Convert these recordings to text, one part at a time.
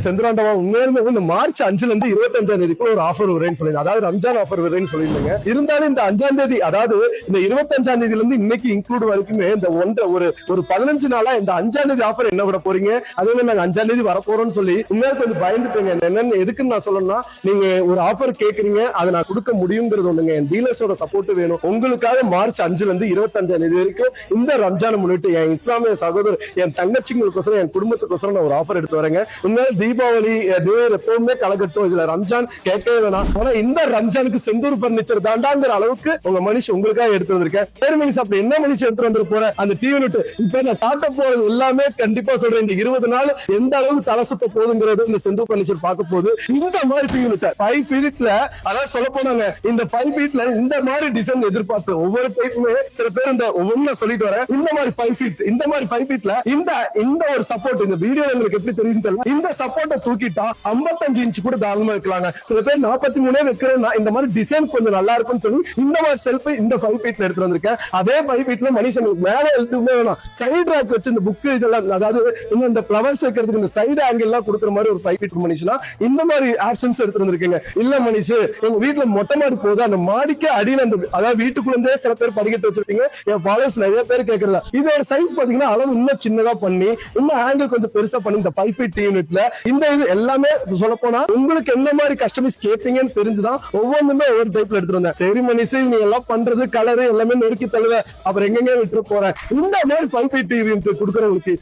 செந்திராண்டவா உண்மையிலுமே இந்த மார்ச் 5ல இருந்து 25ஆம் தேதிக்குள்ள ஒரு ஆஃபர் வருதுன்னு சொல்லி, அதாவது ரம்ஜான் ஆஃபர் வருதுன்னு சொல்லியிருந்தாங்க. இருந்தாலும் இந்த 5ஆம் தேதி, அதாவது இந்த 25ஆம் தேதியில இருந்து இன்னைக்கு இன்க்ளூட் வரைக்குமே இந்த ஒரு 15 நாளா இந்த 5ஆம் தேதி ஆஃபர் என்ன விட போறீங்க, அதே மாதிரி நாங்க 5ஆம் தேதி வரப்போறோம்னு சொல்லி உண்மையில கொஞ்சம் பயந்துட்டேங்க. என்னன்னு எதுக்குன்னு நான் சொல்லணும்னா, நீங்க ஒரு ஆஃபர் கேக்குறீங்க, அதை நான் கொடுக்க முடியுங்கிறது ஒண்ணுங்க. என் டீலர்ஸோட சப்போர்ட் வேணும். உங்களுக்காக மார்ச் 5ல இருந்து 25ஆம் தேதி வரைக்கும் இந்த ரம்ஜானை முன்னிட்டு என் இஸ்லாமிய சகோதரர், என் தங்கச்சிங்களுக்கோசரம், என் குடும்பத்துக்கோசரம் நான் ஒரு ஆஃபர் எடுத்து வரேங்க. உண்மையில தீபாவளி எப்பவுமே கலகட்டும், இதுல ரம்ஜான் கேட்கவே வேணாம். ஆனா இந்த ரம்ஜானுக்கு செந்தூர் பர்னிச்சர் தாண்டாங்கிற அளவுக்கு உங்க மனுஷன் உங்களுக்காக எடுத்து வந்திருக்கேன். பேர் மனுஷன் அப்படி என்ன மனுஷன் எடுத்து வந்துட்டு போற அந்த டிவி விட்டு இப்ப நான் காட்ட போறது எல்லாமே கண்டிப்பா சொல்றேன். இந்த 20 நாள் எந்த அளவுக்கு தலை சுத்த போகுதுங்கிறது இந்த செந்தூர் பர்னிச்சர் பார்க்க போது. இந்த மாதிரி டிவி விட்டு 5 ஃபீட்ல, அதாவது சொல்ல போனாங்க இந்த 5 ஃபீட்ல இந்த மாதிரி டிசைன் எதிர்பார்த்து ஒவ்வொரு டைப்புமே சில பேர் இந்த ஒவ்வொன்னு சொல்லிட்டு வரேன். இந்த மாதிரி 5 ஃபீட், இந்த மாதிரி 5 ஃபீட்ல இந்த ஒரு சப்போர்ட், இந்த வீடியோ உங்களுக்கு எப்படி தெரியும் தெரியல, இந்த சப்போர்ட்டை தூக்கிட்டா 55 இன்ச் கூட தாராளமா வைக்கலாங்க. சில பேர் 43 வைக்கிறேன், இந்த மாதிரி டிசைன் கொஞ்சம் நல்லா இருக்கும்னு சொல்லி இந்த மாதிரி செல்ஃப் இந்த 5 ஃபீட்ல எடுத்து வந்திருக்கேன். அதே 5 ஃபீட்ல மனுஷன் மேல எதுவுமே வேணாம், சைடு ரேக் வச்சு இந்த புக் இதெல்லாம், அதாவது இந்த பிளவர்ஸ் வைக்கிறதுக்கு இந்த சைடு ஆங்கிள் எல்லாம் கொடுக்குற மாதிரி ஒரு 5 ஃபீட் மனுஷனா இந்த மாதிரி ஆப்ஷன்ஸ் எடுத்து வந்திருக்கீங்க. இல்ல மனுஷன் எங்க வீட்டுல மொட்டை மாடி போகுது, அந்த மாடிக்கு அடியில அந்த, அதாவது வீட்டுக்குள்ளே சில பேர் படிக்கட்டு வச்சிருப்பீங்க. என் ஃபாலோவர்ஸ் நிறைய பேர் கேட்கறதா, இதோட சைஸ் பாத்தீங்கன்னா அளவு இன்னும் சின்னதா பண்ணி இன்னும் ஆங்கிள் கொஞ்சம் பெருசா பண்ணி இந்த 5 ஃபீட் யூனிட்ல இந்த இது எல்லாமே சொல்ல போனா உங்களுக்கு என்ன மாதிரி கஸ்டமைஸ் கேட்பீங்கன்னு தெரிஞ்சுதான் ஒவ்வொன்றுமே ஒவ்வொரு டைப்ல எடுத்துட்டு வந்தேன். சரி மனுஷி நீ எல்லாம் பண்றது கலரு எல்லாமே நொறுக்கி தழுவ அப்புறம் எங்கெங்க விட்டு போறேன். இந்த மாதிரி 5 ஃபீட் யூனிட் கொடுக்குறவங்களுக்கு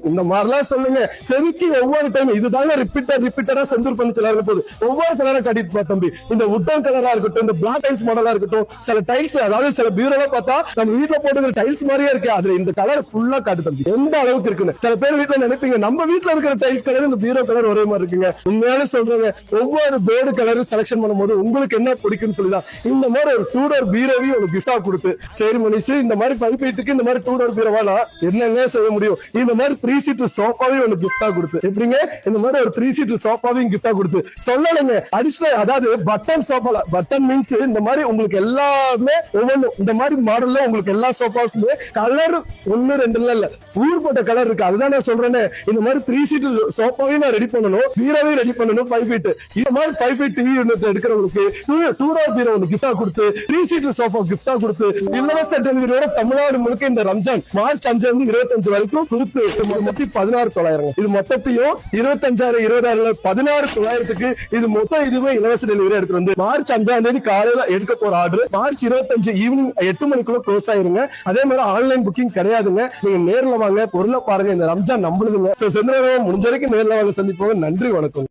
இந்த மாதிரிலாம் சொல்லுங்க. செதுக்கி ஒவ்வொரு டைம் இதுதாங்க ரிப்பீட்டடா செந்தூர் பர்னிச்சரா இருக்க போது ஒவ்வொரு கலரை கட்டிட்டு பா தம்பி. இந்த உட்டன் கலரா இருக்கட்டும், இந்த பிளாக் டைல்ஸ் மாடலா இருக்கட்டும், சில டைல்ஸ், அதாவது சில பீரோல பார்த்தா நம்ம வீட்டுல போட்டுக்கிற டைல்ஸ் மாதிரியே இருக்கு, அதுல இந்த கலர் ஃபுல்லா காட்டு தம்பி எந்த அளவுக்கு இருக்குன்னு. சில பேர் வீட்டுல நினைப்பீங்க நம்ம வீட்டுல இருக்கிற டைல்ஸ் கலர் இந்த பீரோ கலர் ஒரே மாதிரி இருக்குங்க. உண்மையால சொல்றேங்க, ஒவ்வொரு போர்டு கலர் செலக்ஷன் பண்ணும்போது உங்களுக்கு என்ன பிடிக்கும்னு சொல்லிதான் இந்த மாதிரி ஒரு 2 டோர் பீரோவையும் ஒரு கிஃப்டா கொடுத்து, சரி மனுஷி இந்த மாதிரி 5 ஃபீட்டுக்கு இந்த மாதிரி 2 டோர் பீரோவா என்னங்க செய்ய முடியும், இந்த மாதிரி 3 சீட்டர் சோஃபாவையும் ஒரு கிஃப்டா கொடுத்து, எப்படிங்க இந்த மாதிரி ஒரு 3 சீட்டர் சோஃபாவையும் கிஃப்டா கொடுத்து சொல்லலைங்க. அடிஷனல், அதாவது பட்டன் சோஃபால, பட்டன் மீன்ஸ் இந்த மாதிரி உங்களுக்கு எல்லாமே ஒவ்வொன்றும் இந்த மாதிரி மாடல்ல உங்களுக்கு எல்லா சோஃபாஸுமே கலர் 1 2 இல்ல ஊர்பட்ட கலர் இருக்கு. அதுதான் நான் சொல்றேன்னு, இந்த மாதிரி 3 சீட்டர் சோஃபாவையும் நான் ரெடி பண்ணணும், பீரோவையும் ரெடி பண்ணணும் 5 ஃபீட். இந்த மாதிரி 5 ஃபீட் டிவி யூனிட் எடுக்கிறவங்களுக்கு 2 டோர் பீரோ ஒன்று கிஃப்டா கொடுத்து, 3 சீட்டர் சோஃபா கிஃப்டா கொடுத்து, இலவச டெலிவரியோட தமிழ்நாடு முழுக்க இந்த ரம்ஜான் மார்ச் 5 இருந்து 25 வரைக்கும் கொடுத்து 16,900. இது மொத்தத்தையும் 25,000 20,000 16,900க்கு இது மொத்தம் இதுவே இலவச டெலிவரி எடுத்து வந்து மார்ச் 5ஆம் தேதி காலையில எடுக்க போற ஆர்டர் மார்ச் 25 ஈவினிங் 8 மணிக்குள்ள க்ளோஸ் ஆயிருங்க. அதே மாதிரி ஆன்லைன் புக்கிங் கிடையாதுங்க. நீங்க நேர்ல வாங்க, பொருளை பாருங்க. இந்த ரம்ஜான் நம்பளுதுங்க. செந்திரன் முடிஞ்ச வரைக்கும் நேர்ல வாங்க, சந்திப்போங்க. நன்றி, வணக்கம்.